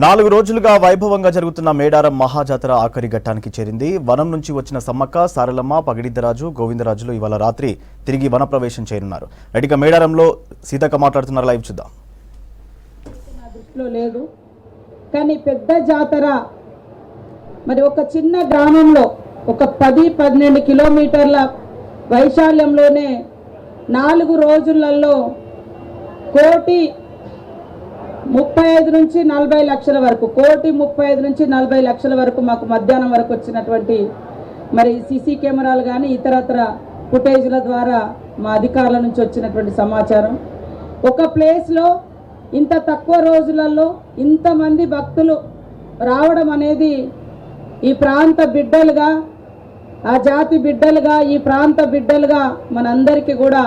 4 రోజులుగా వైభవంగా జరుగుతున్న మేడారం మహాజాతర ఆఖరి ఘట్టానికి చేరింది. వనం నుంచి వచ్చిన సమ్మక్క, సారలమ్మ, పగిడిద్దరాజు, గోవిందరాజులు ఇవాళ రాత్రి తిరిగి వనప్రవేశం చేయనున్నారు. ఇక మేడారంలో సీతక్క మాట్లాడుతున్నారు. లైవ్ చూద్దాం. లేదు కానీ పెద్ద జాతర మరి ఒక చిన్న గ్రామంలో ఒక 10-12 కిలోమీటర్ల వైశాల్యంలోనే 4 రోజులలో 1,35 నుంచి 40 లక్షల వరకు 1,35 నుంచి 40 లక్షల వరకు మాకు మధ్యాహ్నం వరకు వచ్చినటువంటి మరి సీసీ కెమెరాలు కానీ ఇతరత్ర ఫుటేజ్ల ద్వారా మా అధికారుల నుంచి వచ్చినటువంటి సమాచారం. ఒక ప్లేస్లో ఇంత తక్కువ రోజులలో ఇంతమంది భక్తులు రావడం అనేది ఈ ప్రాంత బిడ్డలుగా, ఆ జాతి బిడ్డలుగా, ఈ ప్రాంత బిడ్డలుగా మనందరికీ కూడా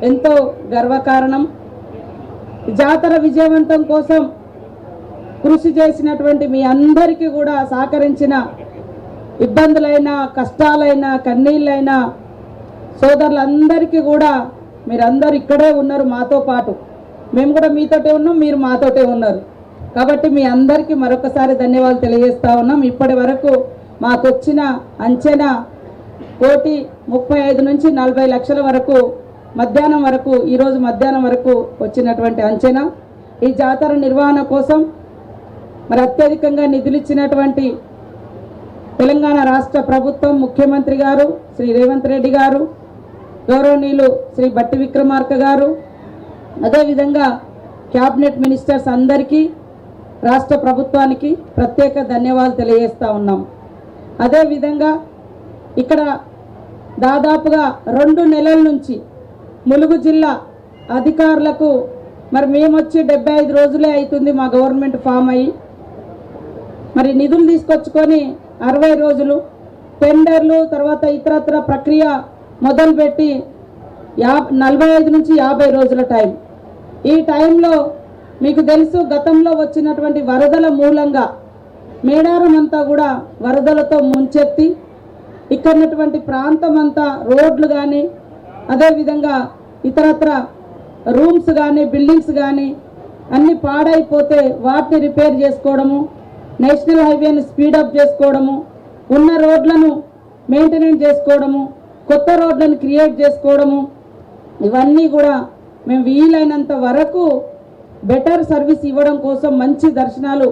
ఎంతో గర్వకారణం. జాతర విజయవంతం కోసం కృషి చేసినటువంటి మీ అందరికీ కూడా సహకరించిన ఇబ్బందులైనా, కష్టాలైనా, కన్నీళ్ళైనా సోదరులందరికీ కూడా మీరందరూ ఇక్కడే ఉన్నారు మాతో పాటు. మేము కూడా మీతోటే ఉన్నాం, మీరు మాతోటే ఉన్నారు. కాబట్టి మీ అందరికీ మరొకసారి ధన్యవాదాలు తెలియజేస్తా ఉన్నాం. ఇప్పటి వరకు మాకు వచ్చిన అంచనా 1,35 నుంచి 40 లక్షల వరకు మధ్యాహ్నం వరకు, ఈరోజు మధ్యాహ్నం వరకు వచ్చినటువంటి అంచనా. ఈ జాతర నిర్వహణ కోసం మరి అత్యధికంగా నిధులు ఇచ్చినటువంటి తెలంగాణ రాష్ట్ర ప్రభుత్వం, ముఖ్యమంత్రి గారు శ్రీ రేవంత్ రెడ్డి గారు, గౌరవనీయులు శ్రీ బట్టి విక్రమార్క గారు, అదేవిధంగా క్యాబినెట్ మినిస్టర్స్ అందరికీ, రాష్ట్ర ప్రభుత్వానికి ప్రత్యేక ధన్యవాదాలు తెలియజేస్తూ ఉన్నాం. అదేవిధంగా ఇక్కడ దాదాపుగా 2 నెలల నుంచి ములుగు జిల్లా అధికారులకు మరి మేము వచ్చి 75 రోజులే అవుతుంది మా గవర్నమెంట్ ఫామ్ అయ్యి, మరి నిధులు తీసుకొచ్చుకొని 60 రోజులు టెండర్లు, తర్వాత ఇతరత్ర ప్రక్రియ మొదలుపెట్టి 45 నుంచి 50 రోజుల టైం. ఈ టైంలో మీకు తెలుసు గతంలో వచ్చినటువంటి వరదల మూలంగా మేడారం అంతా కూడా వరదలతో ముంచెత్తి ఇక్కడటువంటి ప్రాంతం అంతా రోడ్లు కానీ, అదేవిధంగా ఇతరత్ర రూమ్స్ కానీ, బిల్డింగ్స్ కానీ అన్నీ పాడైపోతే వాటిని రిపేర్ చేసుకోవడము, నేషనల్ హైవేని స్పీడప్ చేసుకోవడము, ఉన్న రోడ్లను మెయింటెనెన్స్ చేసుకోవడము, కొత్త రోడ్లను క్రియేట్ చేసుకోవడము, ఇవన్నీ కూడా మేము వీలైనంత వరకు బెటర్ సర్వీస్ ఇవ్వడం కోసం, మంచి దర్శనాలు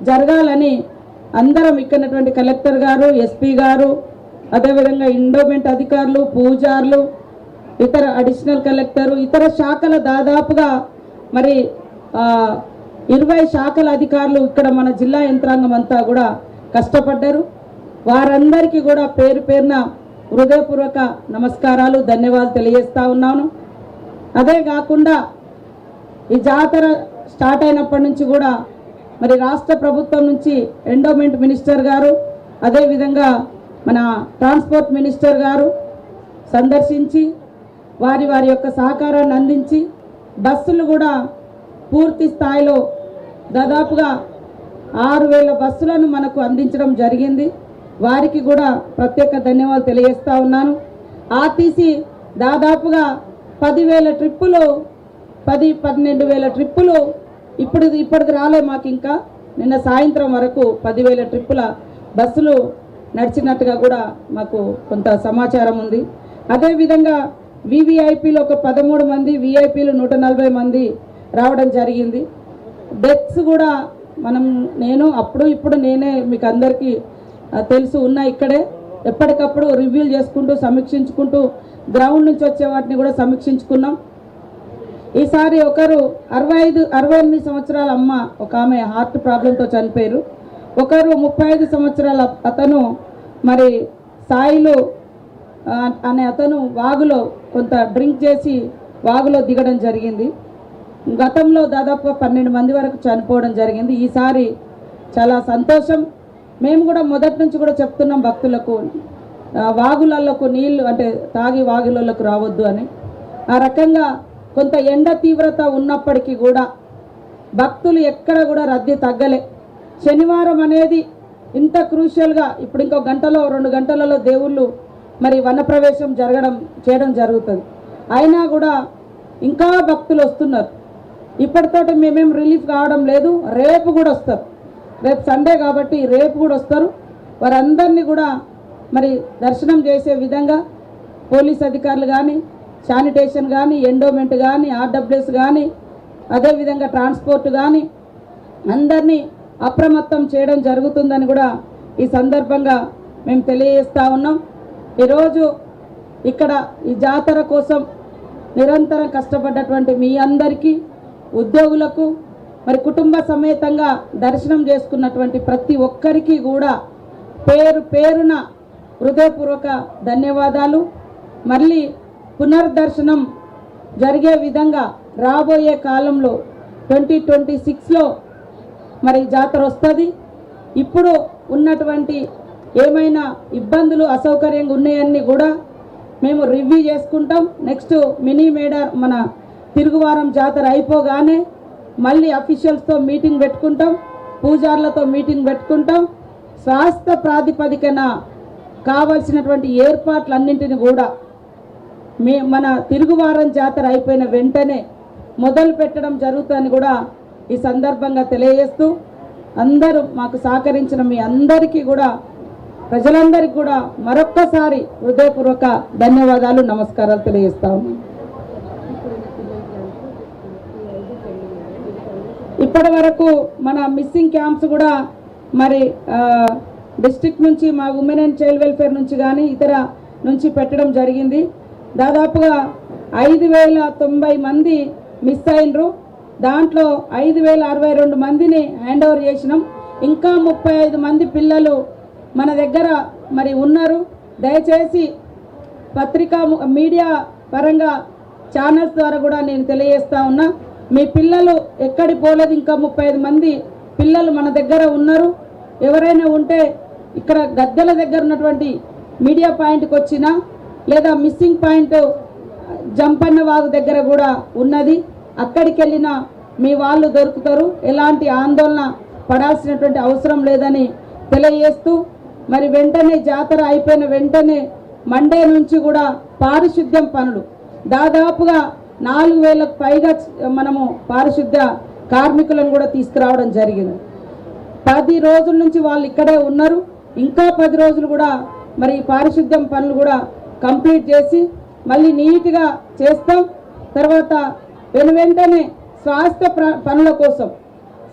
జరగాలని అందరం ఇక్కడటువంటి కలెక్టర్ గారు, ఎస్పీ గారు, అదేవిధంగా ఎండోమెంట్ అధికారులు, పూజారులు, ఇతర అడిషనల్ కలెక్టరు, ఇతర శాఖల దాదాపుగా మరి 20 శాఖల అధికారులు ఇక్కడ మన జిల్లా యంత్రాంగం అంతా కూడా కష్టపడ్డారు. వారందరికీ కూడా పేరు పేరున హృదయపూర్వక నమస్కారాలు, ధన్యవాదాలు తెలియజేస్తా ఉన్నాను. అదే కాకుండా ఈ జాతర స్టార్ట్ అయినప్పటి నుంచి కూడా మరి రాష్ట్ర ప్రభుత్వం నుంచి ఎండోమెంట్ మినిస్టర్ గారు, అదేవిధంగా మన ట్రాన్స్పోర్ట్ మినిస్టర్ గారు సందర్శించి వారి యొక్క సహకారాన్ని అందించి బస్సులు కూడా పూర్తి స్థాయిలో దాదాపుగా 6,000 బస్సులను మనకు అందించడం జరిగింది. వారికి కూడా ప్రత్యేక ధన్యవాదాలు తెలియజేస్తా ఉన్నాను. ఆర్టీసీ దాదాపుగా 10,000 ట్రిప్పులు, 12,000 ట్రిప్పులు ఇప్పటికి రాలే మాకు. ఇంకా నిన్న సాయంత్రం వరకు 10,000 ట్రిప్పుల బస్సులు నడిచినట్టుగా కూడా మాకు కొంత సమాచారం ఉంది. అదేవిధంగా వివిఐపీలు ఒక 13 మంది, విఐపీలు 140 మంది రావడం జరిగింది. డెత్స్ కూడా నేను ఇప్పుడు నేనే మీకు అందరికీ తెలుసు ఉన్నా ఇక్కడే ఎప్పటికప్పుడు రివ్యూ చేసుకుంటూ, సమీక్షించుకుంటూ, గ్రౌండ్ నుంచి వచ్చే వాటిని కూడా సమీక్షించుకున్నాం. ఈసారి ఒకరు 68 సంవత్సరాల అమ్మ, ఒక ఆమె హార్ట్ ప్రాబ్లంతో చనిపోయారు. ఒకరు 35 సంవత్సరాల అతను మరి సాయిలు అనే అతను వాగులో కొంత డ్రింక్ చేసి వాగులో దిగడం జరిగింది. గతంలో దాదాపుగా 12 మంది వరకు చనిపోవడం జరిగింది. ఈసారి చాలా సంతోషం. మేము కూడా మొదటి నుంచి కూడా చెప్తున్నాం భక్తులకు, వాగులలోకి నీళ్ళు అంటే తాగి వాగులలోకి రావద్దు అని. ఆ రకంగా కొంత ఎండ తీవ్రత ఉన్నప్పటికీ కూడా భక్తులు ఎక్కడ కూడా రద్దీ తగ్గలే. శనివారం అనేది ఇంత క్రూషియల్గా ఇప్పుడు ఇంకో గంటలో 2 గంటలలో దేవుళ్ళు మరి వనప్రవేశం చేయడం జరుగుతుంది. అయినా కూడా ఇంకా భక్తులు వస్తున్నారు. ఇప్పటితోటి మేమేం రిలీఫ్ కావడం లేదు, రేపు కూడా వస్తారు. రేపు సండే కాబట్టి రేపు కూడా వస్తారు. వారందరినీ కూడా మరి దర్శనం చేసే విధంగా పోలీస్ అధికారులు కానీ, శానిటేషన్ కానీ, ఎండోమెంట్ కానీ, ఆర్డబ్ల్యూఎస్ కానీ, అదేవిధంగా ట్రాన్స్పోర్ట్ కానీ అందరినీ అప్రమత్తం చేయడం జరుగుతుందని కూడా ఈ సందర్భంగా మేము తెలియజేస్తూ ఉన్నాం. ఈరోజు ఇక్కడ ఈ జాతర కోసం నిరంతరం కష్టపడ్డటువంటి మీ అందరికీ, ఉద్యోగులకు, మరి కుటుంబ సమేతంగా దర్శనం చేసుకున్నటువంటి ప్రతి ఒక్కరికి కూడా పేరు పేరున హృదయపూర్వక ధన్యవాదాలు. మళ్ళీ పునర్దర్శనం జరిగే విధంగా రాబోయే కాలంలో 2026లో మరి జాతర వస్తుంది. ఇప్పుడు ఉన్నటువంటి ఏమైనా ఇబ్బందులు అసౌకర్యంగా ఉన్నాయన్నీ కూడా మేము రివ్యూ చేసుకుంటాం. నెక్స్ట్ మినీ మేడారం మన తిరుగువారం జాతర అయిపోగానే మళ్ళీ అఫీషియల్స్తో మీటింగ్ పెట్టుకుంటాం, పూజార్లతో మీటింగ్ పెట్టుకుంటాం. స్వాస్థ్య ప్రాతిపదికన కావలసినటువంటి ఏర్పాట్లన్నింటినీ కూడా మన తిరుగువారం జాతర అయిపోయిన వెంటనే మొదలు పెట్టడం జరుగుతుందని కూడా ఈ సందర్భంగా తెలియజేస్తూ, అందరూ మాకు సహకరించిన మీ అందరికీ కూడా, ప్రజలందరికీ కూడా మరొక్కసారి హృదయపూర్వక ధన్యవాదాలు, నమస్కారాలు తెలియజేస్తాము. ఇప్పటి వరకు మన మిస్సింగ్ క్యాంప్స్ కూడా మరి డిస్ట్రిక్ట్ నుంచి మా ఉమెన్ అండ్ చైల్డ్ వెల్ఫేర్ నుంచి కానీ ఇతర నుంచి పెట్టడం జరిగింది. దాదాపుగా 5090 మంది మిస్ అయినరు. దాంట్లో 5062 మందిని హ్యాండ్ ఓవర్ చేసినాం. ఇంకా 35 మంది పిల్లలు మన దగ్గర మరి ఉన్నారు. దయచేసి పత్రికా మీడియా పరంగా ఛానల్స్ ద్వారా కూడా నేను తెలియజేస్తా ఉన్నా, మీ పిల్లలు ఎక్కడి పోలేదు. ఇంకా 35 మంది పిల్లలు మన దగ్గర ఉన్నారు. ఎవరైనా ఉంటే ఇక్కడ గద్దెల దగ్గర ఉన్నటువంటి మీడియా పాయింట్కి వచ్చినా, లేదా మిస్సింగ్ పాయింట్ జంపన్న వాగు దగ్గర కూడా ఉన్నది, అక్కడికి వెళ్ళినా మీ వాళ్ళు దొరుకుతారు. ఎలాంటి ఆందోళన పడాల్సినటువంటి అవసరం లేదని తెలియజేస్తూ, మరి వెంటనే జాతర అయిపోయిన వెంటనే మండే నుంచి కూడా పారిశుద్ధ్యం పనులు దాదాపుగా 4000కు పైగా మనము పారిశుద్ధ్య కార్మికులను కూడా తీసుకురావడం జరిగింది. 10 రోజుల నుంచి వాళ్ళు ఇక్కడే ఉన్నారు. ఇంకా 10 రోజులు కూడా మరి పారిశుద్ధ్యం పనులు కూడా కంప్లీట్ చేసి మళ్ళీ నీట్గా చేస్తాం. తర్వాత వెంటనే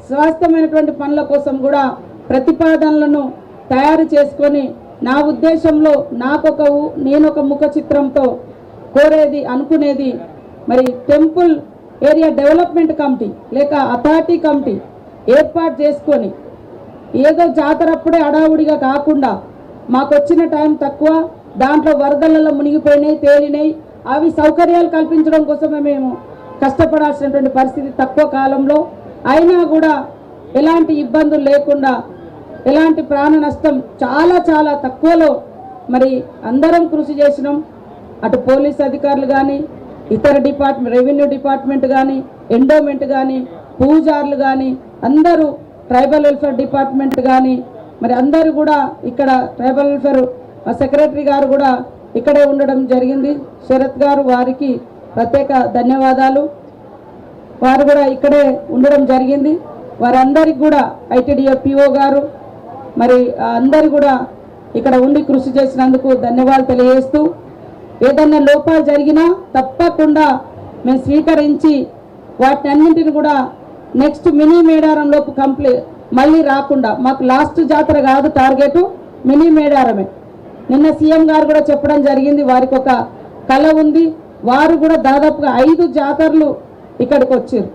స్వాస్థ్యమైనటువంటి పనుల కోసం కూడా ప్రతిపాదనలను తయారు చేసుకొని, నా ఉద్దేశంలో నేనొక ముఖ చిత్రంతో కోరేది అనుకునేది, మరి టెంపుల్ ఏరియా డెవలప్మెంట్ కమిటీ లేక అథారిటీ కమిటీ ఏర్పాటు చేసుకొని, ఏదో జాతర అప్పుడే అడావుడిగా కాకుండా, మాకు వచ్చిన టైం తక్కువ, దాంట్లో వరదలలో మునిగిపోయినాయి, తేలినాయి, అవి సౌకర్యాలు కల్పించడం కోసమే మేము కష్టపడాల్సినటువంటి పరిస్థితి తక్కువ కాలంలో, అయినా కూడా ఎలాంటి ఇబ్బందులు లేకుండా, ఎలాంటి ప్రాణ నష్టం చాలా చాలా తక్కువలో మరి అందరం కృషి చేసినాం. అటు పోలీస్ అధికారులు కానీ, ఇతర డిపార్ట్మెంట్, రెవెన్యూ డిపార్ట్మెంట్ కానీ, ఎండోమెంట్ కానీ, పూజార్లు కానీ, అందరూ ట్రైబల్ వెల్ఫేర్ డిపార్ట్మెంట్ కానీ, మరి అందరూ కూడా ఇక్కడ ట్రైబల్ వెల్ఫేర్ సెక్రటరీ గారు కూడా ఇక్కడే ఉండడం జరిగింది. శరత్ గారు, వారికి ప్రత్యేక ధన్యవాదాలు. వారు కూడా ఇక్కడే ఉండడం జరిగింది. వారందరికి కూడా ఐటీడీఏ పిఓ గారు మరి అందరు కూడా ఇక్కడ ఉండి కృషి చేసినందుకు ధన్యవాదాలు తెలియజేస్తూ, ఏదన్నా లోపాలు జరిగినా తప్పకుండా మేము స్వీకరించి వాటిని అన్నింటిని కూడా నెక్స్ట్ మినీ మేడారంలోపు మళ్ళీ రాకుండా, మాకు లాస్ట్ జాతర కాదు టార్గెట్, మినీ మేడారమే. నిన్న సీఎం గారు కూడా చెప్పడం జరిగింది, వారికి ఒక కళ ఉంది. వారు కూడా దాదాపుగా 5 జాతరలు ఇక్కడికి వచ్చారు,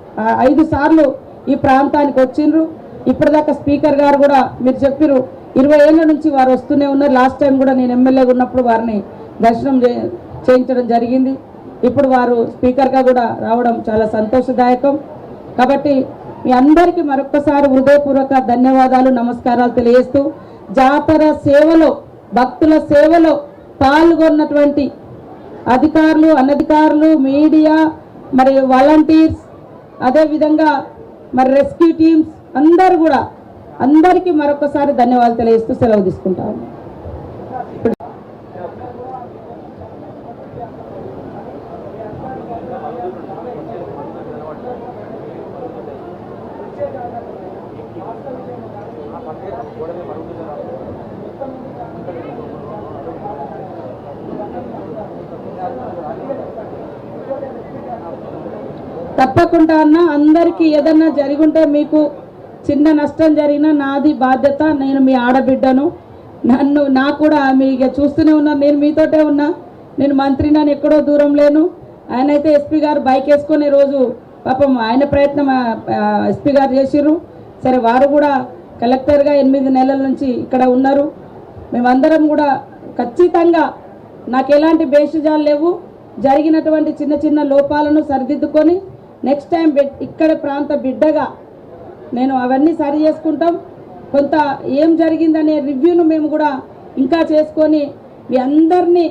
5 సార్లు ఈ ప్రాంతానికి వచ్చిండ్రు. ఇప్పటిదాకా స్పీకర్ గారు కూడా మీరు చెప్పారు 20 ఏళ్ళ నుంచి వారు వస్తూనే ఉన్నారు. లాస్ట్ టైం కూడా నేను ఎమ్మెల్యేగా ఉన్నప్పుడు వారిని దర్శనం చేయించడం జరిగింది. ఇప్పుడు వారు స్పీకర్గా కూడా రావడం చాలా సంతోషదాయకం. కాబట్టి మీ అందరికీ మరొక్కసారి హృదయపూర్వక ధన్యవాదాలు, నమస్కారాలు తెలియజేస్తూ, జాతర సేవలో, భక్తుల సేవలో పాల్గొన్నటువంటి అధికారులు, అనధికారులు, మీడియా, మరి వాలంటీర్స్, అదేవిధంగా మరి రెస్క్యూ టీమ్స్ అందరూ కూడా అందరికీ మరొకసారి ధన్యవాదాలు తెలియజేస్తూ సెలవు తీసుకుంటాము. తప్పకుండా అన్న, అందరికీ ఏదన్నా జరిగుంటే మీకు చిన్న నష్టం జరిగినా నాది బాధ్యత. నేను మీ ఆడబిడ్డను, నాకు కూడా మీకు చూస్తూనే ఉన్నా, నేను మీతోటే ఉన్నా. నేను మంత్రి, నన్ను ఎక్కడో దూరం లేను. ఆయన అయితే ఎస్పీ గారు బైక్ వేసుకునే రోజు పాపం ఆయన ప్రయత్నం ఎస్పీ గారు చేసిర్రు. సరే, వారు కూడా కలెక్టర్గా 8 నెలల నుంచి ఇక్కడ ఉన్నారు. మేమందరం కూడా ఖచ్చితంగా నాకు ఎలాంటి బేషజాలు లేవు. జరిగినటువంటి చిన్న చిన్న లోపాలను సరిదిద్దుకొని నెక్స్ట్ టైం ఇక్కడ ప్రాంత బిడ్డగా నేను అవన్నీ సరి చేసుకుంటాం. కొంత ఏం జరిగిందనే రివ్యూను మేము కూడా ఇంకా చేసుకొని మీ అందరినీ